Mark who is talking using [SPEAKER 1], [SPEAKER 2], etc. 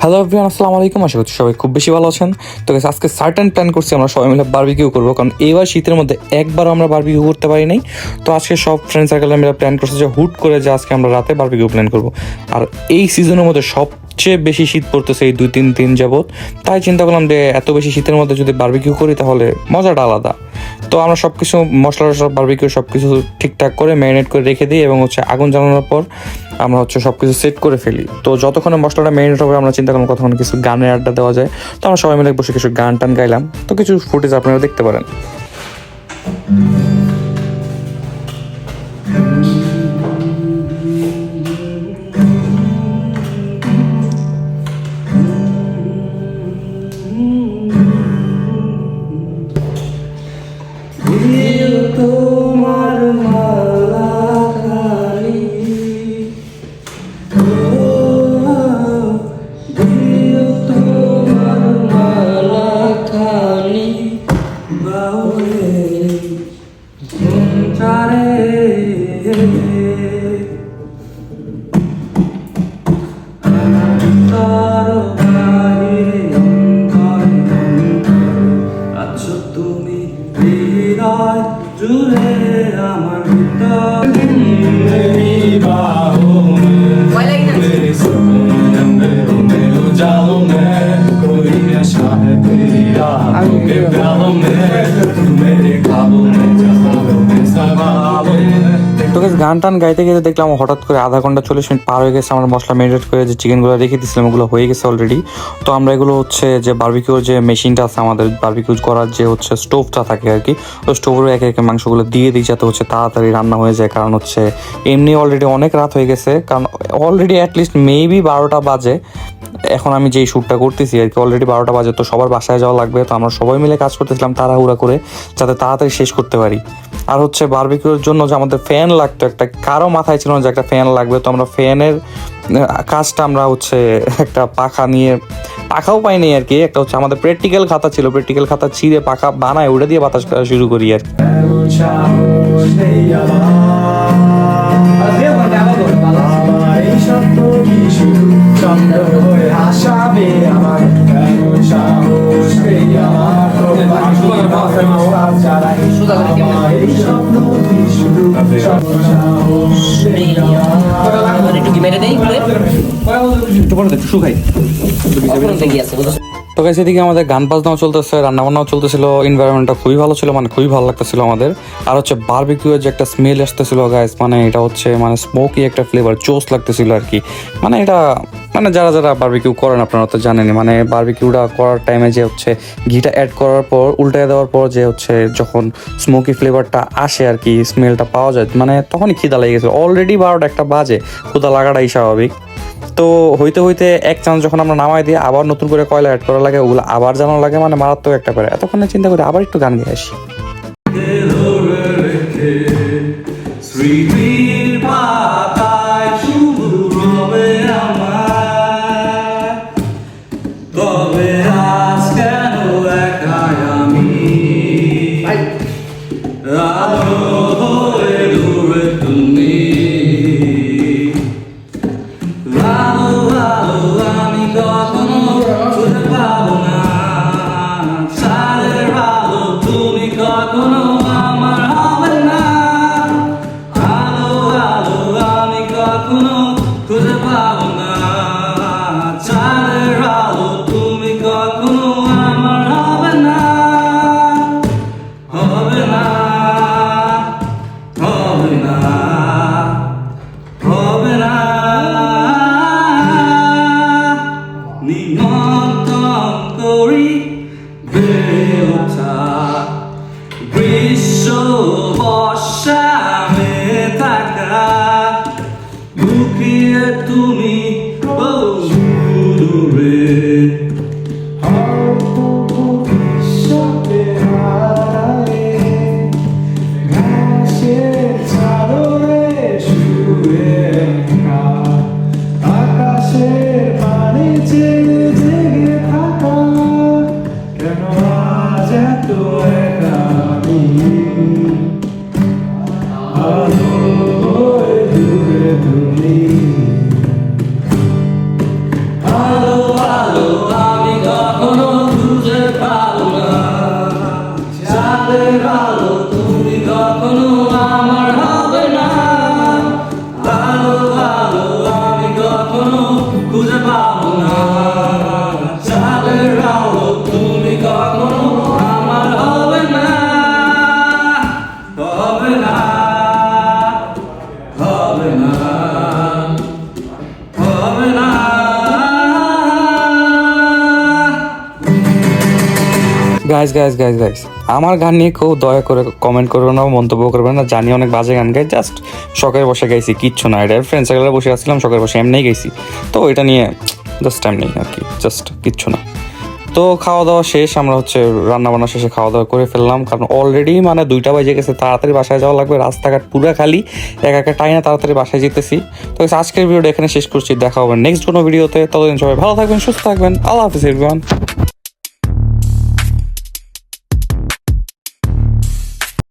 [SPEAKER 1] Hello everyone, আসসালামু আলাইকুম। আশা করছি সবাই খুব বেশি ভালো আছেন। তো গাইস, আজকে সার্টেন প্ল্যান করছি আমরা সবাই মিলে বারবিকিউ করবো, কারণ এইবার শীতের মধ্যে একবারও আমরা বারবিকিউ করতে পারি নাই। তো আজকে সব ফ্রেন্ড সার্কেল আমরা প্ল্যান করছি যে হুট করে যে আজকে আমরা রাতে বারবিকিউ প্ল্যান করবো। আর এই সিজনের মধ্যে সবচেয়ে বেশি শীত পড়তেছে এই 2-3 দিন যাবত। তাই চিন্তা করলাম যে এত বেশি শীতের মধ্যে যদি বারবিকিউ করি তাহলে মজাটা আলাদা। তো আমরা সব কিছু মশলা বারবিকিউ সব কিছু ঠিকঠাক করে ম্যারিনেট করে রেখে দিই এবং আগুন জ্বালানোর পর আমরা সব কিছু সেট করে ফেলি। তো যতক্ষণে মশলাটা ম্যারিনেট হবে আমরা চিন্তা করলাম কতক্ষণ কিছু গানের আড্ডা দেওয়া যায়। তো আমরা সবাই মিলে বসে কিছু গান টান গাইলাম। তো কিছু ফুটেজ আপনারা দেখতে পারেন। তো গান টান গাইতে গেতে দেখলাম হঠাৎ করে আধা ঘন্টা 40 মিনিট পার হয়ে গেছে। আমরা মশলা ম্যারিনেট করে যে চিকেনগুলো রেখে দিয়েছিলাম ওগুলো হয়ে গেছে অলরেডি। তো আমরা এগুলো যে বারবিকিউর যে মেশিনটা আছে আমাদের বারবিকিউ করার যে স্টোভটা থাকে আর কি, ওই স্টোভের একে একে মাংসগুলো দিয়ে দিই যাতে তাড়াতাড়ি রান্না হয়ে যায়। কারণ এমনি অলরেডি অনেক রাত হয়ে গেছে, কারণ অলরেডি অ্যাটলিস্ট মেবি 12টা বাজে। এখন আমি যেই শ্যুটটা করতেছি আর কি অলরেডি 12টা বাজে। তো সবার বাসায় যাওয়া লাগবে। তো আমরা সবাই মিলে কাজ করতেছিলাম তাড়াহুড়া করে যাতে তাড়াতাড়ি শেষ করতে পারি। আর বারবিকিউর জন্য যে আমাদের ফ্যান লাগতো, একটা কারো মাথায় ছিল না যে একটা ফ্যান লাগবে। তো আমরা ফ্যানের কাজটা আমরা একটা পাখাও পাইনি আর কি। একটা আমাদের প্র্যাকটিক্যাল খাতা ছিল, প্র্যাকটিক্যাল খাতা ছিঁড়ে পাখা বানায় ওটা দিয়ে বাতাস করা শুরু করি আর কি। তো গাইস, এদিকে আমাদের গান বাজনাও চলতেছে, রান্নাবান্নাও চলতেছিল, এনভায়রনমেন্টটা খুবই ভালো ছিল, খুবই ভালো লাগতেছিল আমাদের। আর বারবিকিউ এর যে একটা স্মেল আসতেছিল গাইস, এটা স্মোকি একটা ফ্লেভার জোস লাগতেছিল আর কি। এটা যারা যারা বারবিকিউ করেন আপনারা তো জানেনই। বারবিকিউটা করার টাইমে যে ঘিটা অ্যাড করার পর উল্টায় দেওয়ার পর যে যখন স্মোকি ফ্লেভারটা আসে আর কি, স্মেলটা পাওয়া যায়, তখনই খিদা লেগে গেছে। অলরেডি 12টা একটা বাজে, ক্ষুধা লাগাটাই স্বাভাবিক। তো হইতে হইতে এক চান্স যখন আমরা নামাই দিই আবার নতুন করে কয়লা অ্যাড করা লাগে, ওগুলো আবার জানানো লাগে, মারাত্মক একটা করে। এতক্ষণে চিন্তা করি আবার একটু গান গেয়ে আসি। চাঁদের আলো তুমি কখনো আমার হবে না, ভালো ভালো আমি কখনো খুঁজে পাবো না। চাঁদের আলো তুমি কখনো আমার হবে না, হবে না, হবে না, হবে না। গাইস গাইস গাইস গাইস, আমার গান নিয়ে কেউ দয়া করে কমেন্ট করবে না, মন্তব্য করবে না। জানি অনেক বাজে গান গাই, জাস্ট শখের বসে গাইছি, কিচ্ছু না। এটা ফ্রেন্ড সার্কেলে বসে আসছিলাম, শখের বসে এমনিই গাইছি। তো এটা নিয়ে জাস্ট এমনি আর কি, জাস্ট কিচ্ছু না। তো খাওয়া দাওয়া শেষ, আমরা হচ্ছে রান্না বান্না শেষে খাওয়া দাওয়া করে ফেললাম, কারণ অলরেডি মানে 2টা বাজে গেছে, তাড়াতাড়ি বাসায় যাওয়া লাগবে। রাস্তাঘাট পুরা খালি, একা টাইনা তাড়াতাড়ি বাসায় যেতেছি। তো আজকের ভিডিওটা এখানে শেষ করছি, দেখা হবে নেক্সট কোনো ভিডিওতে। ততদিন সবাই ভালো থাকবেন, সুস্থ থাকবেন। আল্লাহ হাফিজ এভরিওয়ান।